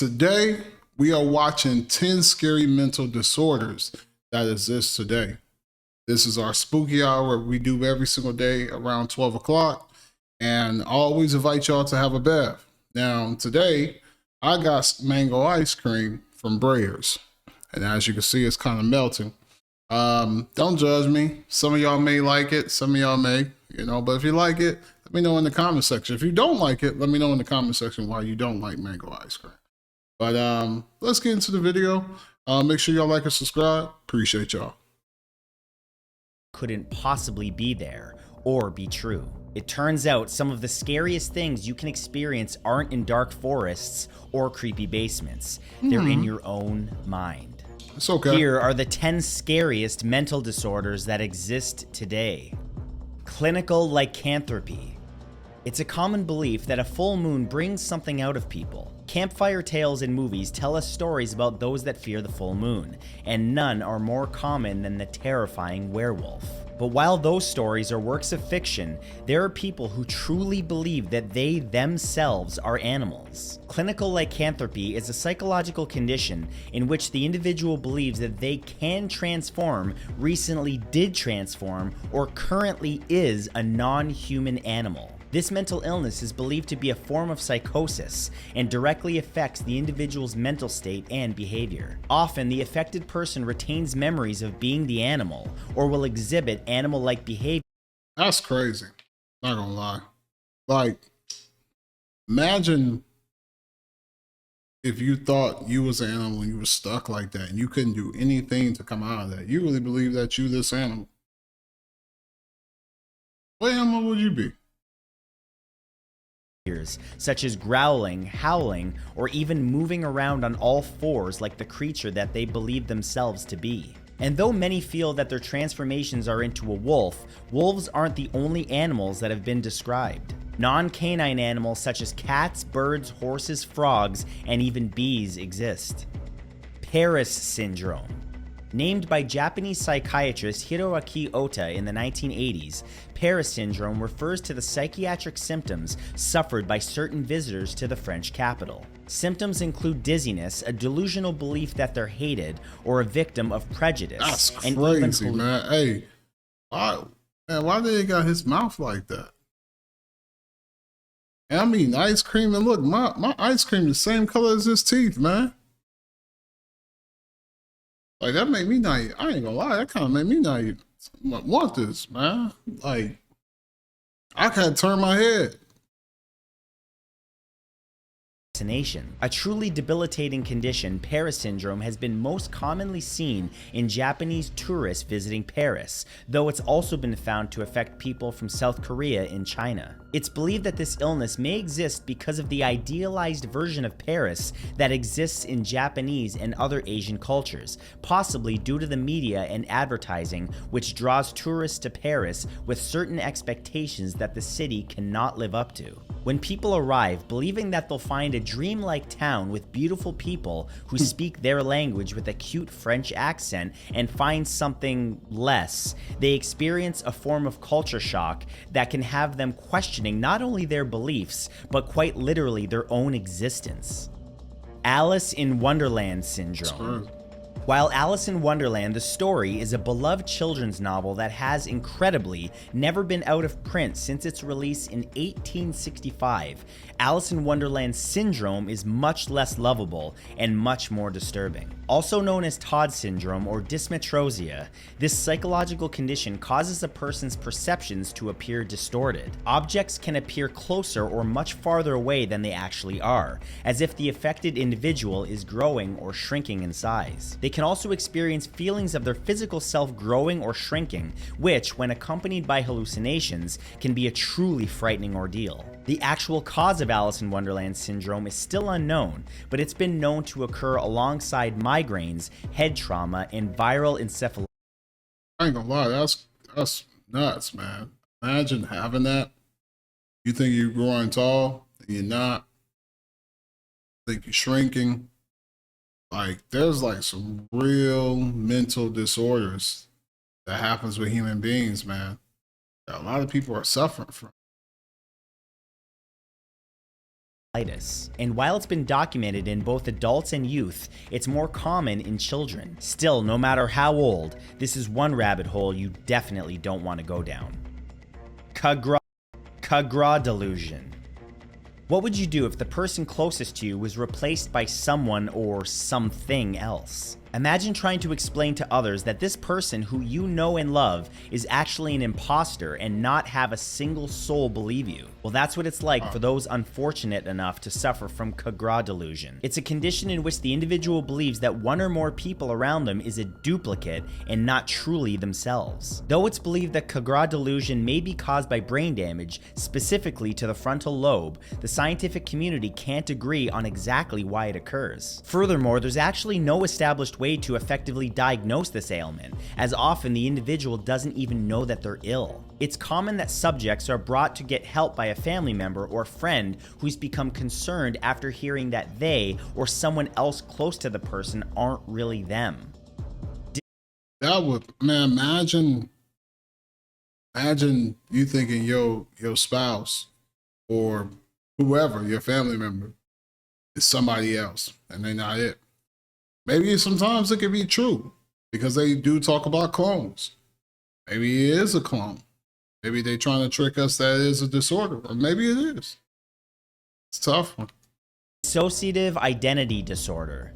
Today, we are watching 10 scary mental disorders that exist today. This is our spooky hour we do every single day around 12 o'clock. And I always invite y'all to have a bath. Now, today, I got mango ice cream from Breyers. And as you can see, it's kind of melting. Don't judge me. Some of y'all may like it. Some of y'all may, but if you like it, let me know in the comment section. If you don't like it, let me know in the comment section why you don't like mango ice cream. But let's get into the video. Make sure y'all like and subscribe. Appreciate y'all. Couldn't possibly be there or be true. It turns out some of the scariest things you can experience aren't in dark forests or creepy basements. They're in your own mind. It's okay. Here are the 10 scariest mental disorders that exist today. Clinical lycanthropy. It's a common belief that a full moon brings something out of people. Campfire tales in movies tell us stories about those that fear the full moon, and none are more common than the terrifying werewolf. But while those stories are works of fiction, there are people who truly believe that they themselves are animals. Clinical lycanthropy is a psychological condition in which the individual believes that they can transform, recently did transform, or currently is a non-human animal. This mental illness is believed to be a form of psychosis and directly affects the individual's mental state and behavior. Often, the affected person retains memories of being the animal or will exhibit animal-like behavior. That's crazy. Not gonna lie. Like, imagine if you thought you was an animal and you were stuck like that and you couldn't do anything to come out of that. You really believe that you this animal. What animal would you be? Such as growling, howling, or even moving around on all fours like the creature that they believe themselves to be. And though many feel that their transformations are into a wolf, wolves aren't the only animals that have been described. Non-canine animals such as cats, birds, horses, frogs, and even bees exist. Paris syndrome. Named by Japanese psychiatrist Hiroaki Ota in the 1980s, Paris syndrome refers to the psychiatric symptoms suffered by certain visitors to the French capital. Symptoms include dizziness, a delusional belief that they're hated, or a victim of prejudice. That's crazy, man. Hey, why did he got his mouth like that? And I mean, ice cream, and look, my ice cream the same color as his teeth, man. Like, that made me not, I ain't gonna lie, that kind of made me not even want this, man. Like, I can't turn my head. A truly debilitating condition, Paris syndrome has been most commonly seen in Japanese tourists visiting Paris, though it's also been found to affect people from South Korea and China. It's believed that this illness may exist because of the idealized version of Paris that exists in Japanese and other Asian cultures, possibly due to the media and advertising which draws tourists to Paris with certain expectations that the city cannot live up to. When people arrive believing that they'll find a dreamlike town with beautiful people who speak their language with a cute French accent and find something less, they experience a form of culture shock that can have them questioning not only their beliefs, but quite literally their own existence. Alice in Wonderland syndrome. While Alice in Wonderland, the story, is a beloved children's novel that has, incredibly, never been out of print since its release in 1865, Alice in Wonderland syndrome is much less lovable and much more disturbing. Also known as Todd syndrome or dysmetrosia, this psychological condition causes a person's perceptions to appear distorted. Objects can appear closer or much farther away than they actually are, as if the affected individual is growing or shrinking in size. They can also experience feelings of their physical self growing or shrinking, which, when accompanied by hallucinations, can be a truly frightening ordeal. The actual cause of Alice in Wonderland syndrome is still unknown, but it's been known to occur alongside migraines, head trauma, and viral encephalitis. I ain't gonna lie, that's nuts, man. Imagine having that. You think you're growing tall, and you're not. Think you're shrinking. Like, there's like some real mental disorders that happens with human beings, man, that a lot of people are suffering from. And while it's been documented in both adults and youth, it's more common in children. Still, no matter how old, this is one rabbit hole you definitely don't want to go down. Kagra delusion. What would you do if the person closest to you was replaced by someone or something else? Imagine trying to explain to others that this person who you know and love is actually an imposter and not have a single soul believe you. Well, that's what it's like for those unfortunate enough to suffer from Kagra delusion. It's a condition in which the individual believes that one or more people around them is a duplicate and not truly themselves. Though it's believed that Kagra delusion may be caused by brain damage, specifically to the frontal lobe, the scientific community can't agree on exactly why it occurs. Furthermore, there's actually no established way to effectively diagnose this ailment, as often the individual doesn't even know that they're ill. It's common that subjects are brought to get help by a family member or friend who's become concerned after hearing that they or someone else close to the person aren't really them. That would, man, imagine you thinking your spouse or whoever, your family member, is somebody else and they're not it. Maybe sometimes it can be true because they do talk about clones. Maybe he is a clone. Maybe they're trying to trick us that it is a disorder, or maybe it is. It's a tough one. Dissociative identity disorder.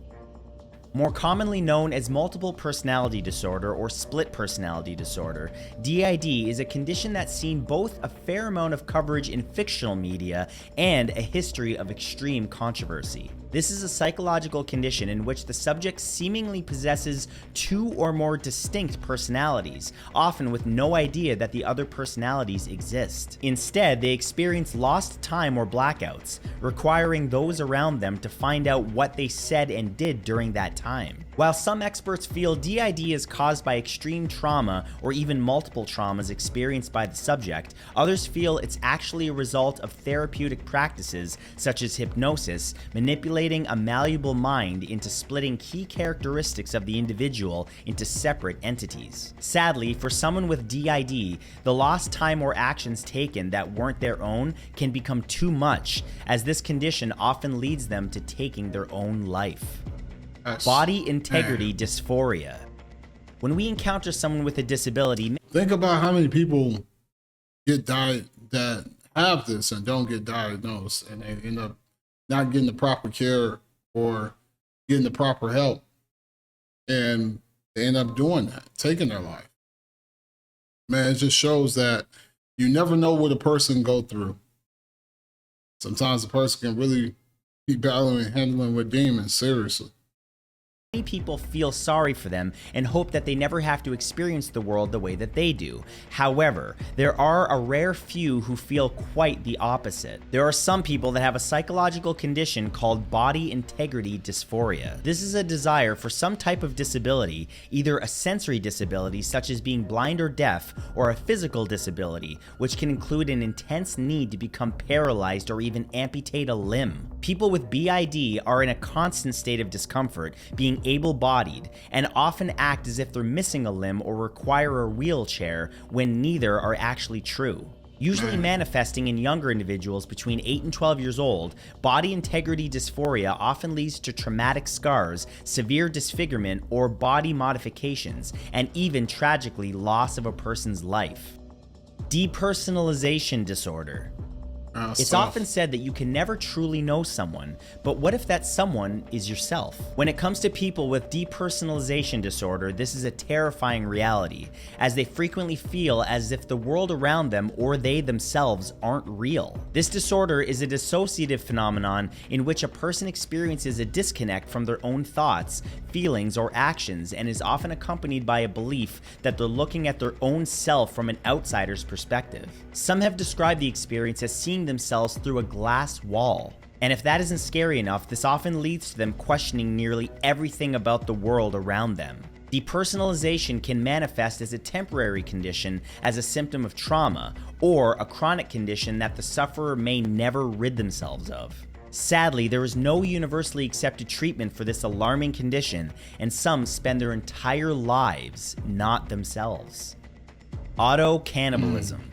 More commonly known as multiple personality disorder or split personality disorder, DID is a condition that's seen both a fair amount of coverage in fictional media and a history of extreme controversy. This is a psychological condition in which the subject seemingly possesses two or more distinct personalities, often with no idea that the other personalities exist. Instead, they experience lost time or blackouts, requiring those around them to find out what they said and did during that time. While some experts feel DID is caused by extreme trauma or even multiple traumas experienced by the subject, others feel it's actually a result of therapeutic practices such as hypnosis, manipulating a malleable mind into splitting key characteristics of the individual into separate entities. Sadly, for someone with DID, the lost time or actions taken that weren't their own can become too much, as this condition often leads them to taking their own life. Body integrity dysphoria. When we encounter someone with a disability, think about how many people that have this and don't get diagnosed, and they end up not getting the proper care or getting the proper help, and they end up doing that, taking their life. Man, it just shows that you never know what a person go through. Sometimes a person can really be battling and handling with demons, seriously. many people feel sorry for them and hope that they never have to experience the world the way that they do. However, there are a rare few who feel quite the opposite. There are some people that have a psychological condition called body integrity dysphoria. This is a desire for some type of disability, either a sensory disability such as being blind or deaf, or a physical disability, which can include an intense need to become paralyzed or even amputate a limb. People with BID are in a constant state of discomfort, being able-bodied, and often act as if they're missing a limb or require a wheelchair when neither are actually true. Usually manifesting in younger individuals between 8 and 12 years old, body integrity dysphoria often leads to traumatic scars, severe disfigurement, or body modifications, and even tragically loss of a person's life. Depersonalization disorder. It's often said that you can never truly know someone, but what if that someone is yourself? When it comes to people with depersonalization disorder, this is a terrifying reality, as they frequently feel as if the world around them or they themselves aren't real. This disorder is a dissociative phenomenon in which a person experiences a disconnect from their own thoughts, feelings, or actions, and is often accompanied by a belief that they're looking at their own self from an outsider's perspective. Some have described the experience as seeing themselves through a glass wall. And if that isn't scary enough, this often leads to them questioning nearly everything about the world around them. Depersonalization can manifest as a temporary condition as a symptom of trauma, or a chronic condition that the sufferer may never rid themselves of. Sadly, there is no universally accepted treatment for this alarming condition, and some spend their entire lives not themselves. Auto-cannibalism.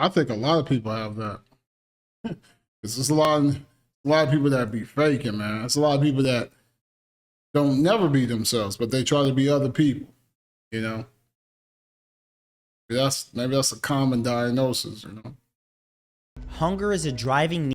I think a lot of people have that. There's a lot a lot of people that be faking, man. It's a lot of people that don't never be themselves, but they try to be other people, you know? Maybe that's a common diagnosis, you know? Hunger is a driving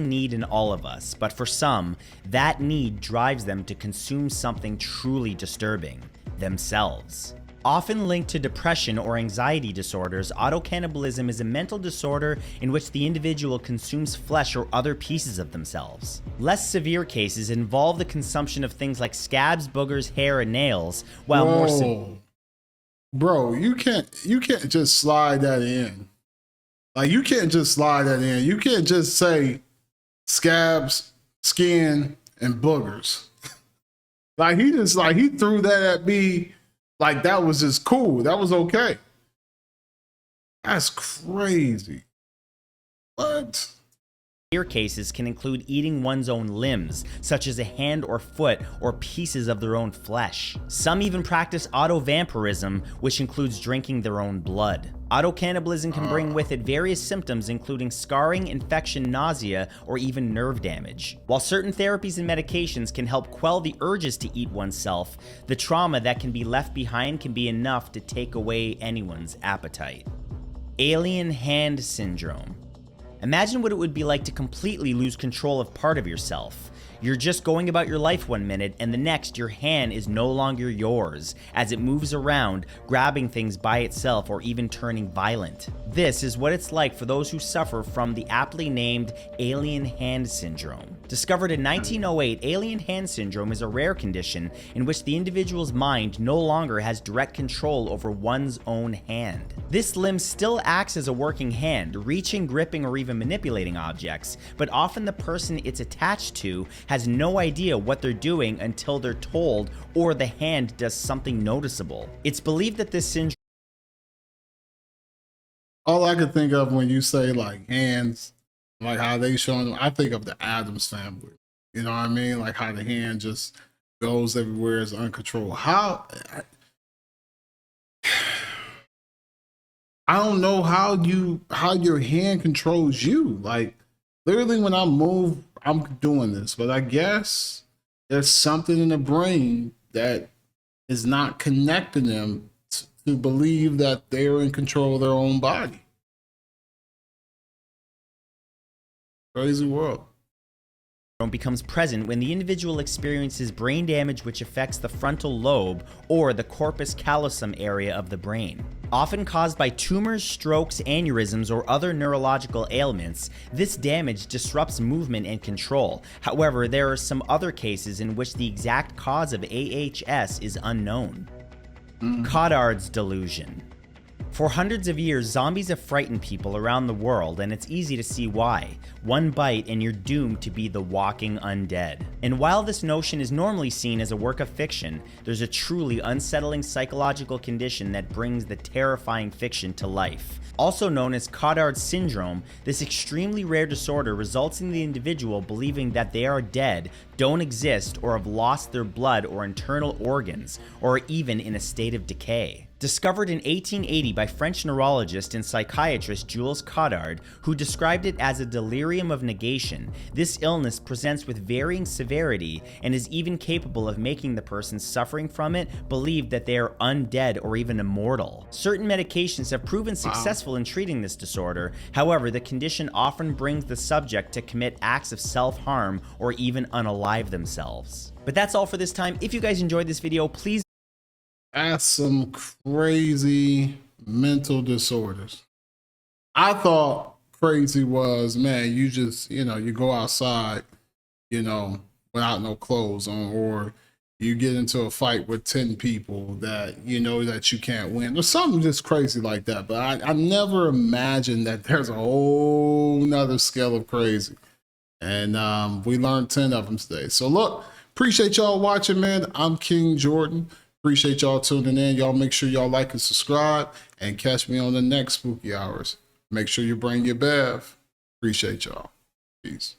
need in all of us, but for some, that need drives them to consume something truly disturbing, themselves. Often linked to depression or anxiety disorders, autocannibalism is a mental disorder in which the individual consumes flesh or other pieces of themselves. Less severe cases involve the consumption of things like scabs, boogers, hair, and nails, while more Bro, you can't just slide that in. Like, you can't just slide that in. You can't just say scabs, skin, and boogers. Like, he threw that at me like that was just cool. That was okay. That's crazy. What? Severe cases can include eating one's own limbs, such as a hand or foot or pieces of their own flesh. Some even practice auto-vampirism, which includes drinking their own blood. Autocannibalism can bring with it various symptoms including scarring, infection, nausea, or even nerve damage. While certain therapies and medications can help quell the urges to eat oneself, the trauma that can be left behind can be enough to take away anyone's appetite. Alien hand syndrome. Imagine what it would be like to completely lose control of part of yourself. You're just going about your life one minute, and the next your hand is no longer yours, as it moves around, grabbing things by itself or even turning violent. This is what it's like for those who suffer from the aptly named alien hand syndrome. Discovered in 1908, alien hand syndrome is a rare condition in which the individual's mind no longer has direct control over one's own hand. This limb still acts as a working hand, reaching, gripping, or even manipulating objects, but often the person it's attached to has no idea what they're doing until they're told or the hand does something noticeable. It's believed that this syndrome... All I could think of when you say like hands, like how they showing them, I think of the Addams Family. You know what I mean? Like how the hand just goes everywhere, is uncontrolled. I don't know how your hand controls you. Like literally when I move, I'm doing this, but I guess there's something in the brain that is not connecting them to believe that they're in control of their own body. Crazy world. becomes present when the individual experiences brain damage which affects the frontal lobe or the corpus callosum area of the brain. Often caused by tumors, strokes, aneurysms, or other neurological ailments, this damage disrupts movement and control. However, there are some other cases in which the exact cause of AHS is unknown. Cotard's delusion. For hundreds of years, zombies have frightened people around the world, and it's easy to see why. One bite and you're doomed to be the walking undead. And while this notion is normally seen as a work of fiction, there's a truly unsettling psychological condition that brings the terrifying fiction to life. Also known as Cotard's syndrome, this extremely rare disorder results in the individual believing that they are dead, don't exist, or have lost their blood or internal organs, or are even in a state of decay. Discovered in 1880 by French neurologist and psychiatrist Jules Cotard, who described it as a delirium of negation, this illness presents with varying severity and is even capable of making the person suffering from it believe that they are undead or even immortal. Certain medications have proven successful in treating this disorder. However, the condition often brings the subject to commit acts of self-harm or even unalive themselves. But that's all for this time. If you guys enjoyed this video, please... That's some crazy mental disorders. I thought crazy was, man, you just, you go outside, without no clothes on, or you get into a fight with 10 people that you know that you can't win, or something just crazy like that. But I never imagined that there's a whole nother scale of crazy. And we learned 10 of them today. So look, appreciate y'all watching, man. I'm King Jordan. Appreciate y'all tuning in. Y'all make sure y'all like and subscribe, and catch me on the next Spooky Hours. Make sure you bring your bev. Appreciate y'all. Peace.